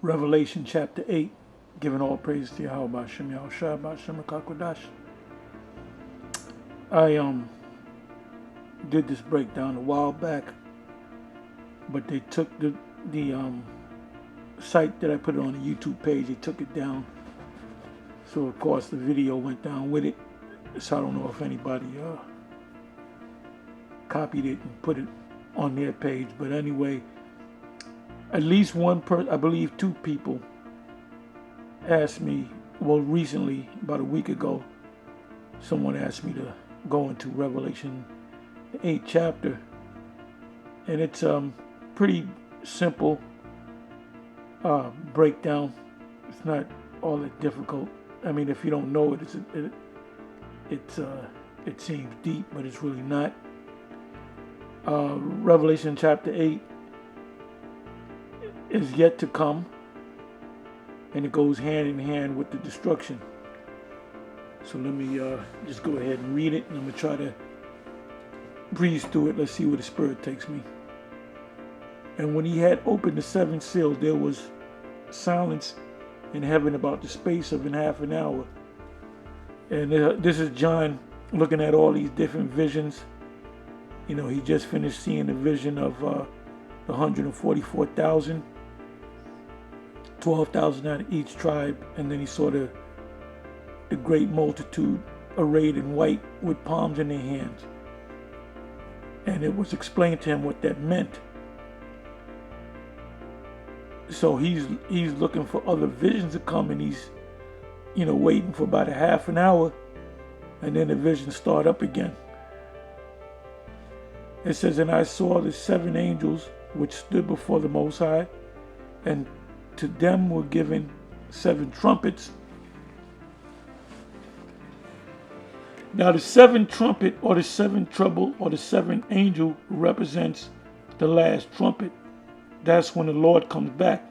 Revelation chapter 8, giving all praise to Yahweh Shem Yahushua Shem Kakwadash. I did this breakdown a while back, but they took the site that I put it on the YouTube page, they took it down. So of course the video went down with it. So I don't know if anybody copied it and put it on their page, but anyway, at least one person, I believe two people, asked me, well, recently, about a week ago, someone asked me to go into Revelation, the 8th chapter. And it's pretty simple breakdown. It's not all that difficult. I mean, if you don't know it, it seems deep, but it's really not. Revelation chapter 8 is yet to come, and it goes hand in hand with the destruction. So let me just go ahead and read it, and I'm going to try to breeze through it. Let's see where the Spirit takes me. And when he had opened the seventh seal, there was silence in heaven about the space of half an hour. And this is John looking at all these different visions. You know, he just finished seeing the vision of the 144,000, 12,000 out of each tribe, and then he saw the great multitude arrayed in white with palms in their hands. And it was explained to him what that meant. So he's looking for other visions to come, and he's, waiting for about a half an hour, and then the visions start up again. It says, and I saw the seven angels which stood before the Most High, and to them were given seven trumpets. Now the seven trumpet, or the seven trouble, or the seven angel represents the last trumpet. That's when the Lord comes back.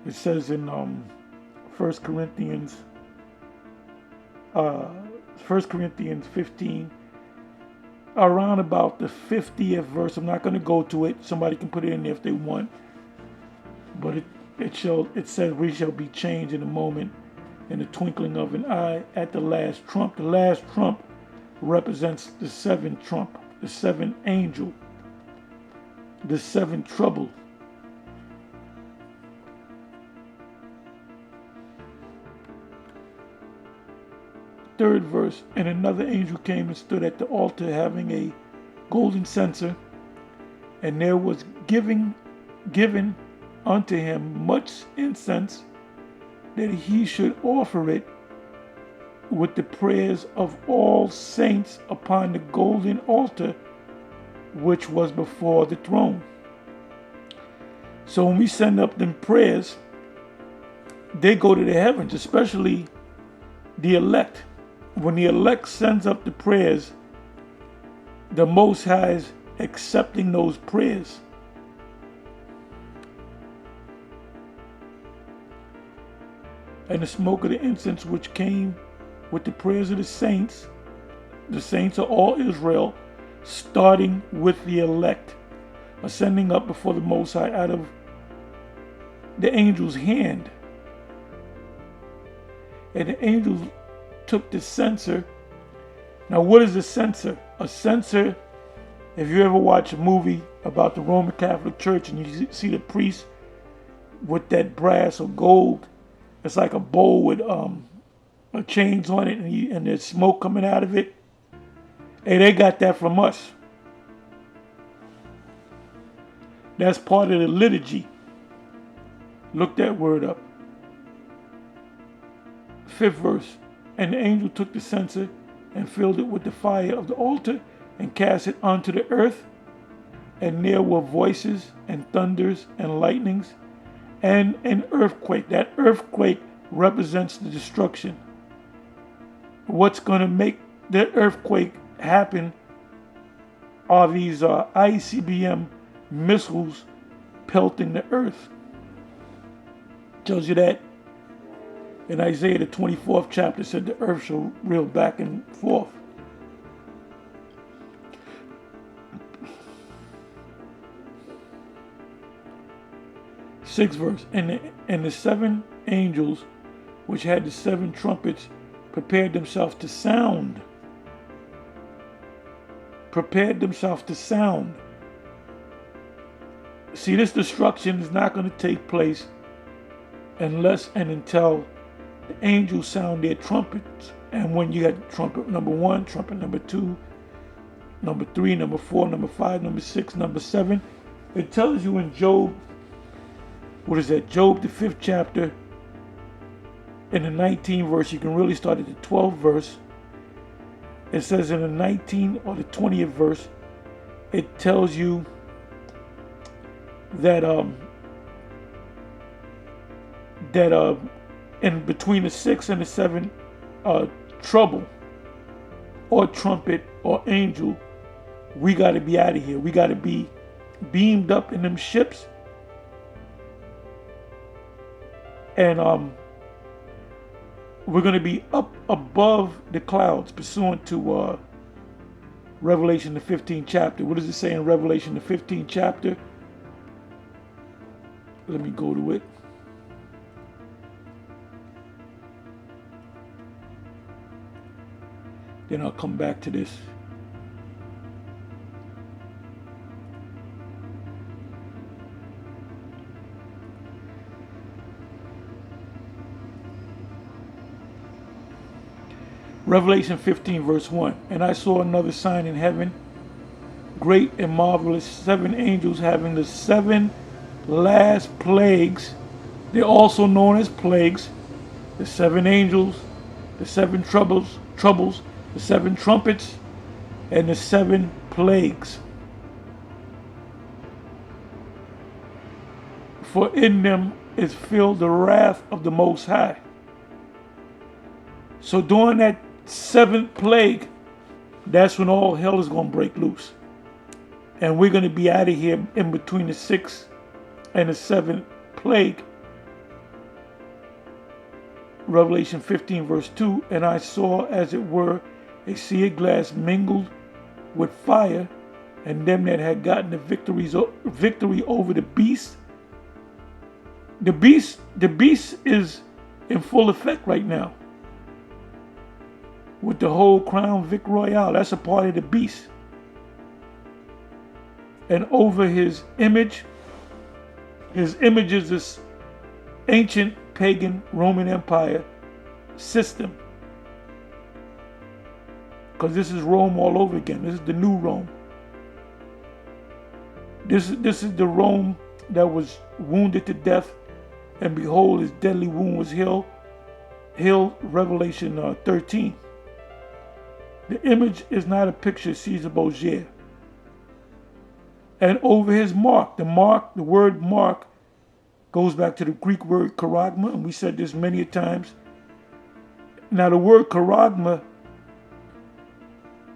It says in 1 Corinthians 15, around about the 50th verse. I'm not going to go to it. Somebody can put it in there if they want. But it says, we shall be changed in a moment, in the twinkling of an eye, at the last trump. The last trump represents the seventh trump, the seventh angel, the seventh trouble. Third verse, and another angel came and stood at the altar having a golden censer, and there was given unto him much incense, that he should offer it with the prayers of all saints upon the golden altar which was before the throne. So when we send up them prayers, they go to the heavens, especially the elect. When the elect sends up the prayers, the Most High is accepting those prayers. And the smoke of the incense which came with the prayers of the saints are all Israel, starting with the elect, ascending up before the Most High out of the angel's hand. And the angels took the censer. Now, what is a censer? A censer, if you ever watch a movie about the Roman Catholic Church and you see the priest with that brass or gold, it's like a bowl with chains on it, and there's smoke coming out of it. Hey, they got that from us. That's part of the liturgy. Look that word up. 5th verse. And the angel took the censer and filled it with the fire of the altar and cast it onto the earth. And there were voices and thunders and lightnings and an earthquake. That earthquake represents the destruction. What's going to make the earthquake happen are these ICBM missiles pelting the earth. Tells you that. In Isaiah, the 24th chapter, said the earth shall reel back and forth. Sixth verse. And the seven angels which had the seven trumpets prepared themselves to sound. Prepared themselves to sound. See, this destruction is not going to take place unless and until the angels sound their trumpets. And when you had trumpet number 1, trumpet number 2, number 3, number 4, number 5, number 6, number 7, it tells you in Job, what is that? Job, the 5th chapter, in the 19th verse, you can really start at the 12th verse. It says in the 19th or the 20th verse, it tells you that in between the 6 and the 7 trouble or trumpet or angel, we got to be out of here. We got to be beamed up in them ships, and we're going to be up above the clouds, pursuant to Revelation the 15th chapter. What does it say in Revelation the 15th chapter? Let me go to it. Then I'll come back to this. Revelation 15 verse 1. And I saw another sign in heaven, great and marvelous, 7 angels having the 7 last plagues. They're also known as plagues. The 7 angels, the 7 troubles, the 7 trumpets, and the 7 plagues. For in them is filled the wrath of the Most High. So during that 7th plague, that's when all hell is going to break loose. And we're going to be out of here in between the 6th and the 7th plague. Revelation 15 verse 2, and I saw as it were a sea of glass mingled with fire, and them that had gotten the victory over the beast. The beast is in full effect right now, with the whole Crown Vic Royale. That's a part of the beast. And over his image is this ancient pagan Roman Empire system. Because this is Rome all over again. This is the new Rome. This is the Rome that was wounded to death, and behold, his deadly wound was healed. Revelation 13. The image is not a picture of Caesar Borgia. And over his mark, the word mark goes back to the Greek word charagma, and we said this many times. Now the word charagma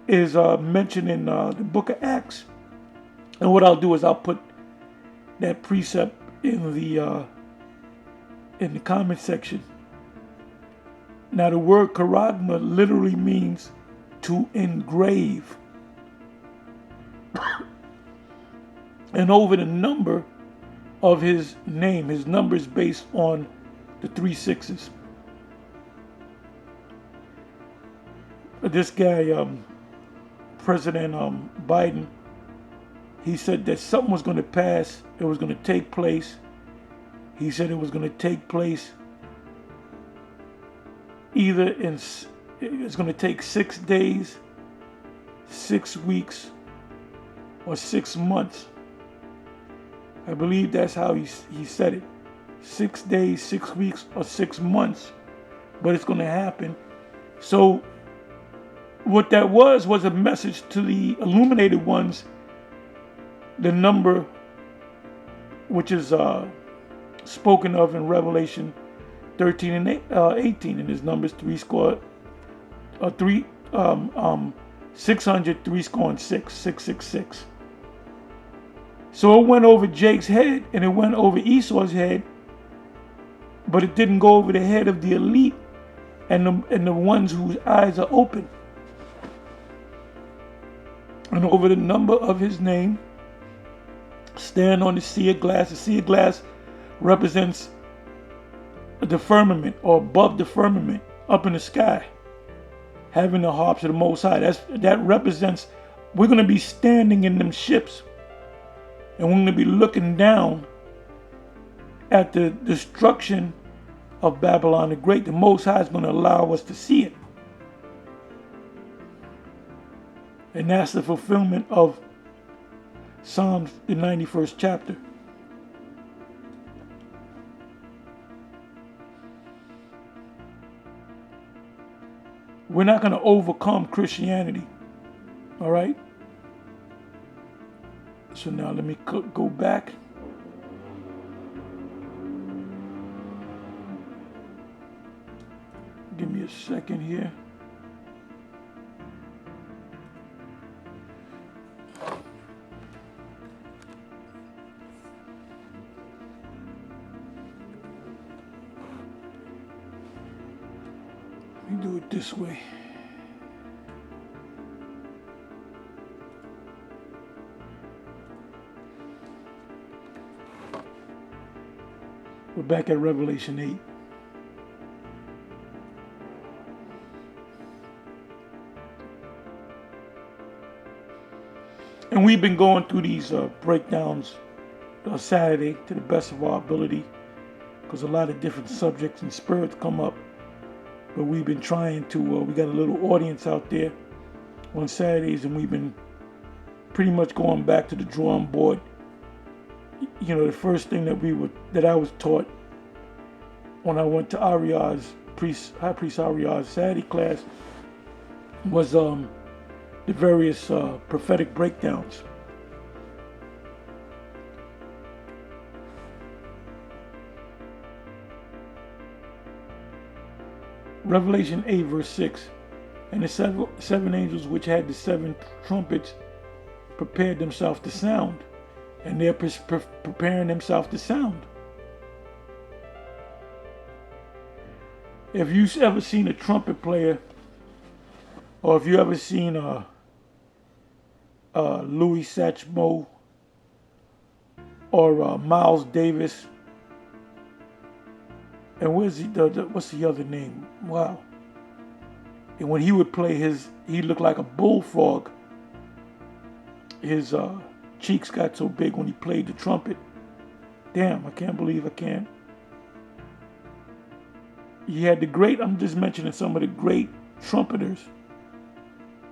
is mentioned in the book of Acts. And what I'll do is I'll put that precept in the comment section. Now the word charagma literally means to engrave. And over the number of his name, his number is based on the 3 6s. This guy, President Biden, he said that something was going to pass. It was going to take place. He said it was going to take place it's going to take 6 days, 6 weeks, or 6 months. I believe that's how he said it. 6 days, 6 weeks, or 6 months. But it's going to happen. So what that was a message to the illuminated ones. The number which is spoken of in Revelation 13 and 18, and his numbers 600, 666. So it went over Jake's head, and it went over Esau's head, but it didn't go over the head of the elite and the ones whose eyes are open. And over the number of his name, stand on the sea of glass. The sea of glass represents the firmament, or above the firmament, up in the sky, having the harps of the Most High. That represents, we're going to be standing in them ships, and we're going to be looking down at the destruction of Babylon the Great. The Most High is going to allow us to see it. And that's the fulfillment of Psalms, the 91st chapter. We're not going to overcome Christianity. All right? So now let me go back. Give me a second here. Let me do it this way. We're back at Revelation 8. And we've been going through these breakdowns Saturday to the best of our ability, because a lot of different subjects and spirits come up. But we've been trying to, we got a little audience out there on Saturdays, and we've been pretty much going back to the drawing board. You know, the first thing that I was taught when I went to Ariad's High Priest Ariad's Saturday class was the various prophetic breakdowns. Revelation 8 verse 6, and the seven angels which had the seven trumpets prepared themselves to sound, and they're preparing themselves to sound. If you've ever seen a trumpet player, or if you ever seen Louis Satchmo or Miles Davis, and what's the other name? Wow. And when he would play he looked like a bullfrog. His cheeks got so big when he played the trumpet. Damn, I can't believe I can't. He had I'm just mentioning some of the great trumpeters.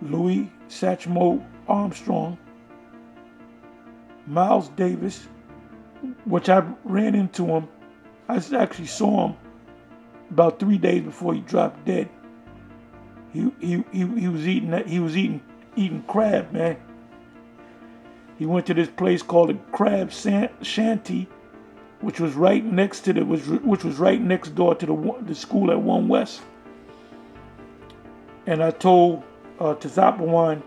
Louis Satchmo Armstrong, Miles Davis, which I ran into him. I actually saw him about 3 days before he dropped dead. He was eating crab, man. He went to this place called the Crab Shanty, which was right next to which was right next door to the school at One West. And I told Tazapawan,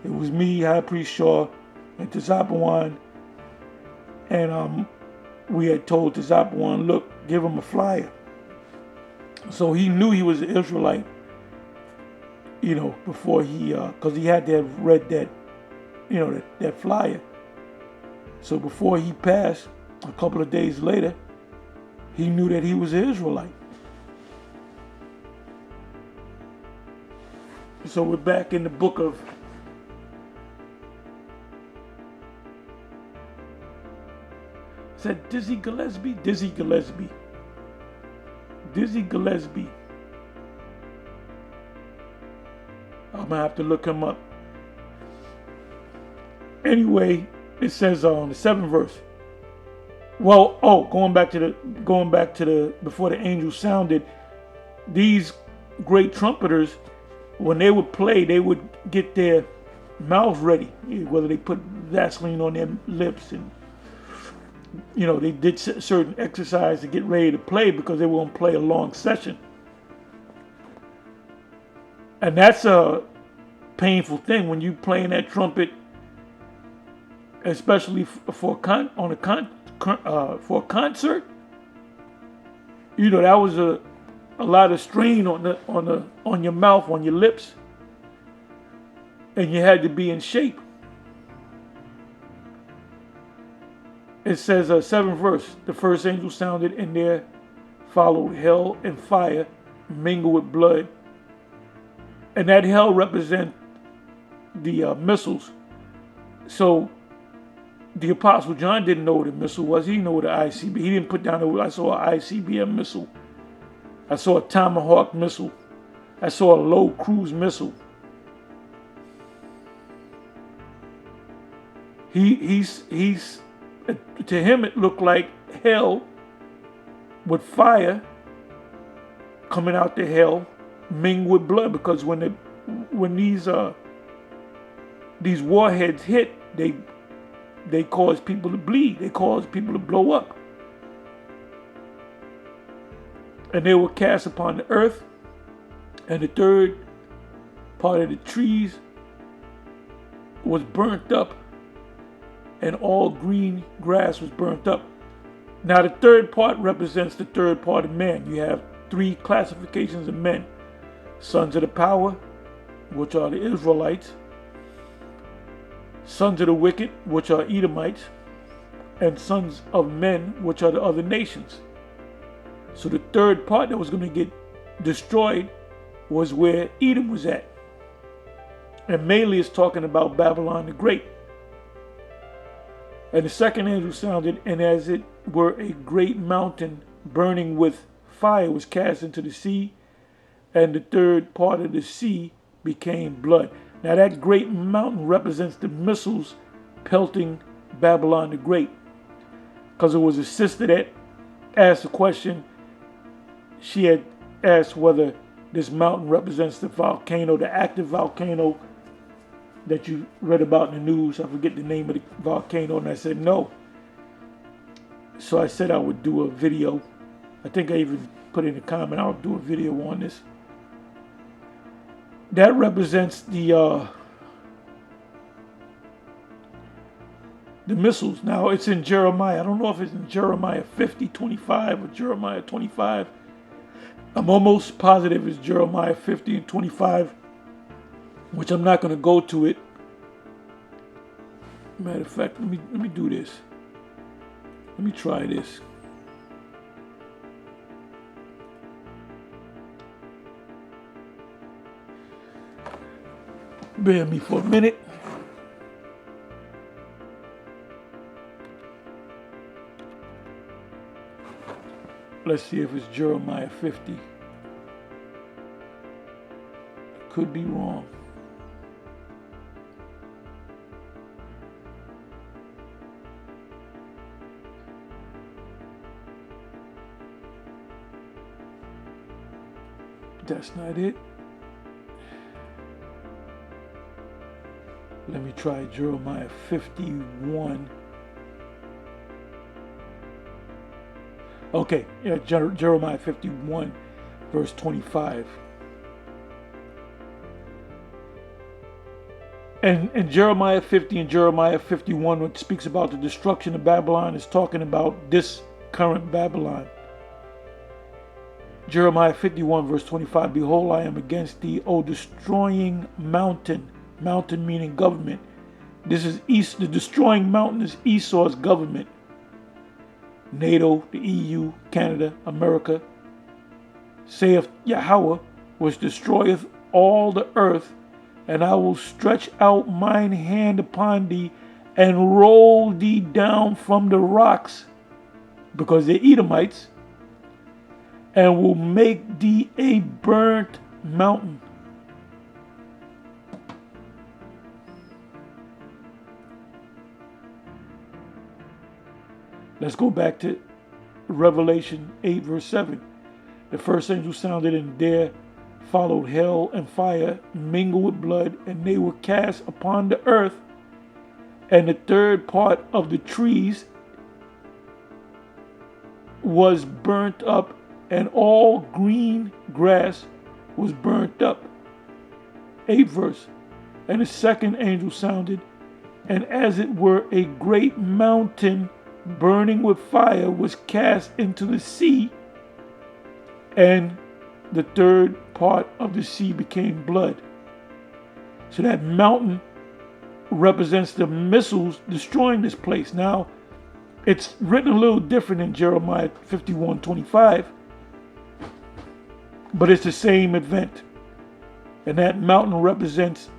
it was me, High Priest Shaw, and Tazapawan, and we had told Tazapawan, look, give him a flyer. So he knew he was an Israelite, you know, before because he had to have read that, you know, that flyer. So before he passed, a couple of days later, he knew that he was an Israelite. So we're back in the book of Dizzy Gillespie. Dizzy Gillespie. I'm gonna have to look him up. Anyway, it says on the 7th verse. Well, going back to the before the angel sounded, these great trumpeters, when they would play, they would get their mouth ready, whether they put Vaseline on their lips, and you know, they did certain exercise to get ready to play, because they won't play a long session. And that's a painful thing when you playing that trumpet, especially for a concert. You know, that was a lot of strain on your mouth, on your lips, and you had to be in shape. It says, seventh verse, the first angel sounded, and there followed hell and fire mingled with blood. And that hell represent the missiles. So the Apostle John didn't know what a missile was. He didn't know what an ICBM. He didn't put down, I saw an ICBM missile. I saw a Tomahawk missile. I saw a low cruise missile. He's to him it looked like hell with fire coming out the hell mingled with blood, because when these warheads hit, they cause people to bleed. They cause people to blow up. And they were cast upon the earth, and the third part of the trees was burnt up, and all green grass was burnt up. Now the third part represents the third part of man. You have three classifications of men: sons of the power, which are the Israelites; sons of the wicked, which are Edomites; and sons of men, which are the other nations. So the third part that was going to get destroyed was where Edom was at. And mainly it's talking about Babylon the Great. And the second angel sounded, and as it were a great mountain burning with fire was cast into the sea, and the third part of the sea became blood. Now that great mountain represents the missiles pelting Babylon the Great. Because it was a sister that asked a question. She had asked whether this mountain represents the volcano, the active volcano that you read about in the news. I forget the name of the volcano, and I said no. So I said I would do a video. I think I even put in a comment, I'll do a video on this. That represents the missiles. Now it's in Jeremiah. I don't know if it's in Jeremiah 50:25 or Jeremiah 25. I'm almost positive it's Jeremiah 50 and 25, which I'm not going to go to it. Matter of fact, let me do this. Let me try this. Bear with me for a minute. Let's see if it's Jeremiah 50. Could be wrong. That's not it. Let me try Jeremiah 51. Okay, yeah, Jeremiah 51, verse 25. And in Jeremiah 50 and Jeremiah 51, when it speaks about the destruction of Babylon, is talking about this current Babylon. Jeremiah 51, verse 25, behold, I am against thee, O destroying mountain. Mountain meaning government. This is the destroying mountain is Esau's government. NATO, the EU, Canada, America, saith Yahweh, which destroyeth all the earth, and I will stretch out mine hand upon thee, and roll thee down from the rocks, because they're Edomites, and will make thee a burnt mountain. Let's go back to Revelation 8, verse 7. The first angel sounded, and there followed hell and fire mingled with blood, and they were cast upon the earth, and the third part of the trees was burnt up, and all green grass was burnt up. 8th verse. And the second angel sounded, and as it were a great mountain burning with fire was cast into the sea, and the third part of the sea became blood. So that mountain represents the missiles destroying this place. Now, It's written a little different in Jeremiah 51:25, but it's the same event. And that mountain represents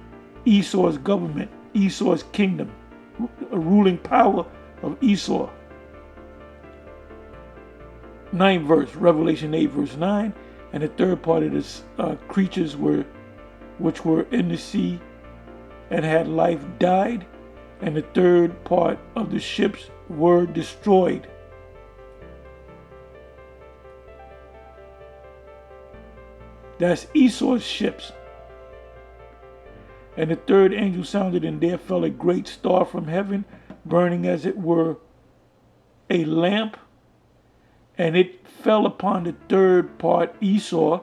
Esau's government, Esau's kingdom, a ruling power of Esau. 9th verse, Revelation 8 verse 9, and the third part of this creatures which were in the sea and had life died, and the third part of the ships were destroyed. That's Esau's ships. And the third angel sounded, and there fell a great star from heaven, burning as it were a lamp, and it fell upon the third part, Esau,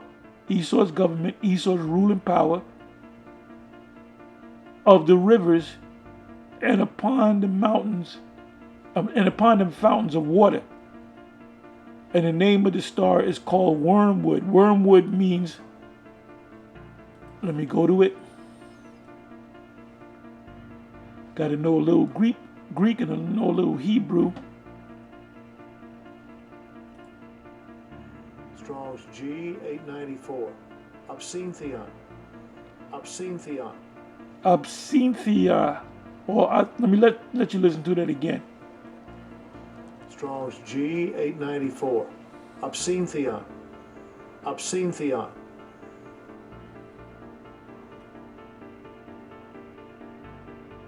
Esau's government, Esau's ruling power of the rivers, and upon the mountains, and upon the fountains of water. And the name of the star is called Wormwood. Wormwood means, let me go to it. Got to know a little Greek and know a little Hebrew. Strong's G 894. Absinthion. Absinthion. Absinthia. Or let me let you listen to that again. Strong's G 894. Absinthion. Absinthion.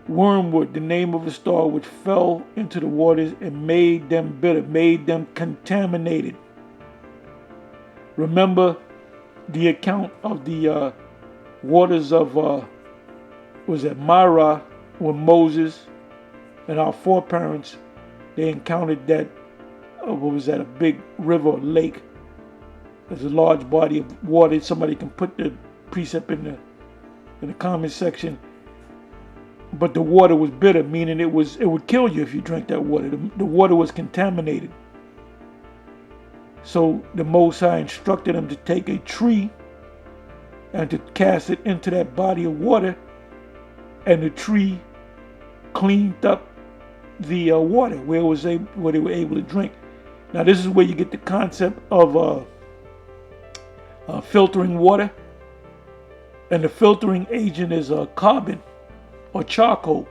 Wormwood, the name of a star which fell into the waters and made them bitter, made them contaminated. Remember the account of the waters of, was it Mara, when Moses and our foreparents, they encountered that, what was that, a big river or lake. There's a large body of water. Somebody can put the precept in the comment section. But the water was bitter, meaning it would kill you if you drank that water. The water was contaminated. So the Most High instructed them to take a tree and to cast it into that body of water, and the tree cleaned up the water where they were able to drink. Now this is where you get the concept of filtering water, and the filtering agent is carbon or charcoal.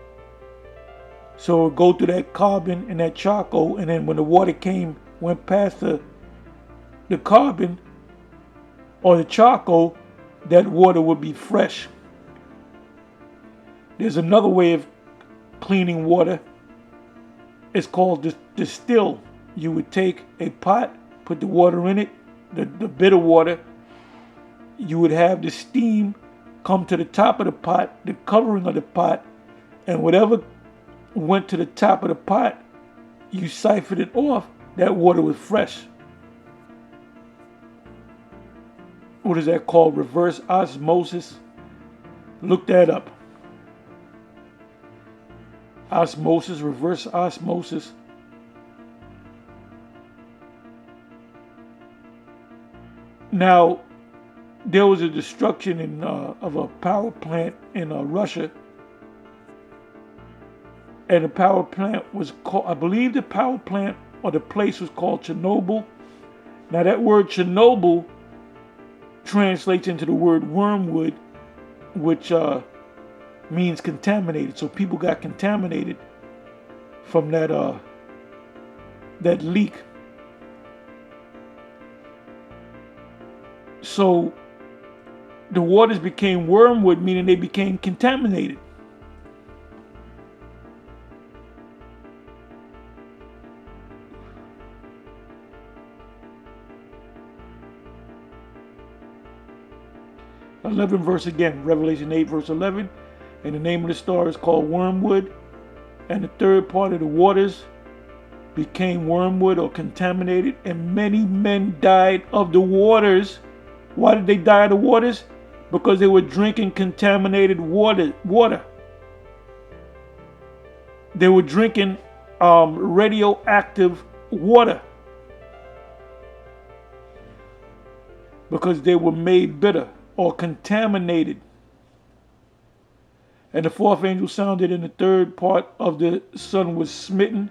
So it go through that carbon and that charcoal, and then when the water went past the carbon or the charcoal, that water would be fresh. There's another way of cleaning water. It's called distill. You would take a pot, put the water in it, the bitter water. You would have the steam come to the top of the pot, the covering of the pot, and whatever went to the top of the pot, you siphoned it off, that water was fresh. What is that called? Reverse osmosis? Look that up. Osmosis, reverse osmosis. Now, there was a destruction of a power plant in Russia, and the power plant was called, I believe the power plant or the place was called Chernobyl. Now that word Chernobyl translates into the word wormwood, which means contaminated. So people got contaminated from that leak. So the waters became wormwood, meaning they became contaminated. Verse again, Revelation 8 verse 11. And the name of the star is called Wormwood, and the third part of the waters became wormwood or contaminated, and many men died of the waters. Why did they die of the waters? Because they were drinking contaminated water. They were drinking radioactive water because they were made bitter or contaminated. And the fourth angel sounded, and the third part of the sun was smitten,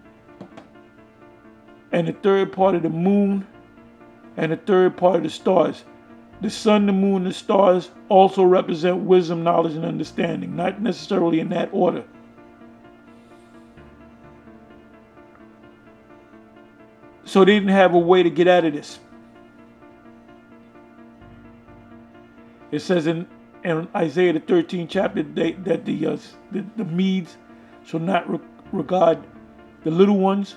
and the third part of the moon, and the third part of the stars. The sun, the moon, and the stars also represent wisdom, knowledge, and understanding, not necessarily in that order. So they didn't have a way to get out of this. It says in Isaiah the 13th chapter that the Medes shall not regard the little ones.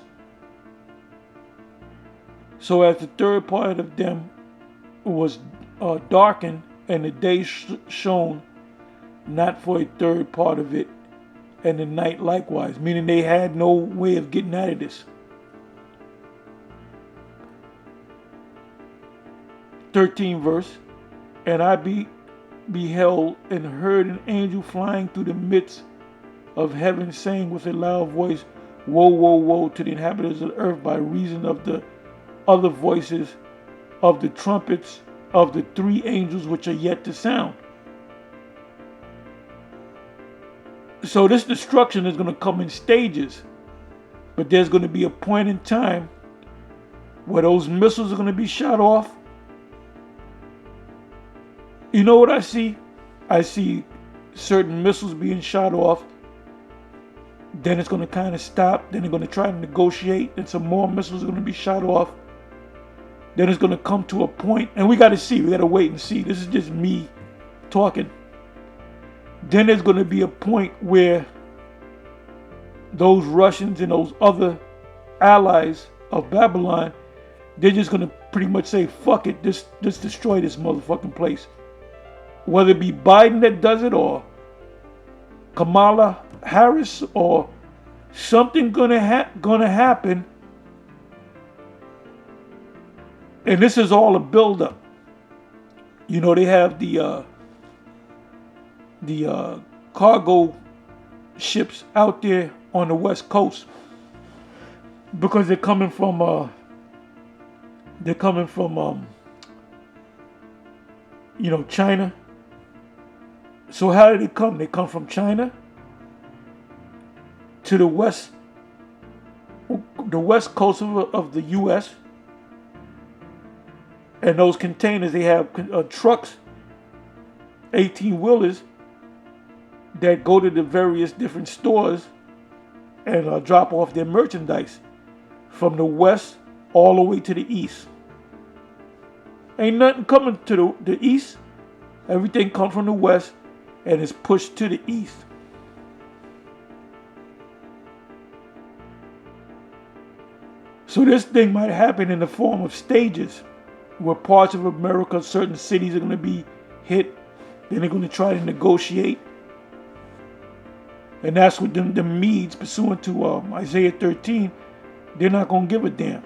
So as the third part of them was darkened, and the day shone not for a third part of it, and the night likewise, meaning they had no way of getting out of this. 13th verse, and I beheld and heard an angel flying through the midst of heaven, saying with a loud voice, Woe, woe, woe to the inhabitants of the earth, by reason of the other voices of the trumpets of the three angels which are yet to sound. So this destruction is going to come in stages, but there's going to be a point in time where those missiles are going to be shot off. You know what I see? I see certain missiles being shot off. Then it's going to kind of stop. Then they're going to try to negotiate, and some more missiles are going to be shot off. Then it's going to come to a point, and we got to see. We got to wait and see. This is just me talking. Then there's going to be a point where those Russians and those other allies of Babylon, they're just going to pretty much say, fuck it, just destroy this motherfucking place. Whether it be Biden that does it, or Kamala Harris, or something gonna happen. And this is all a buildup. You know, they have the cargo ships out there on the West Coast because they're coming from China. So how did they come? They come from China to the west coast of the U.S. And those containers, they have trucks, 18-wheelers, that go to the various different stores and drop off their merchandise from the west all the way to the east. Ain't nothing coming to the east. Everything comes from the west and is pushed to the east. So this thing might happen in the form of stages, where parts of America, certain cities are going to be hit. Then they're going to try to negotiate. And that's what the Medes, pursuant to Isaiah 13, they're not going to give a damn.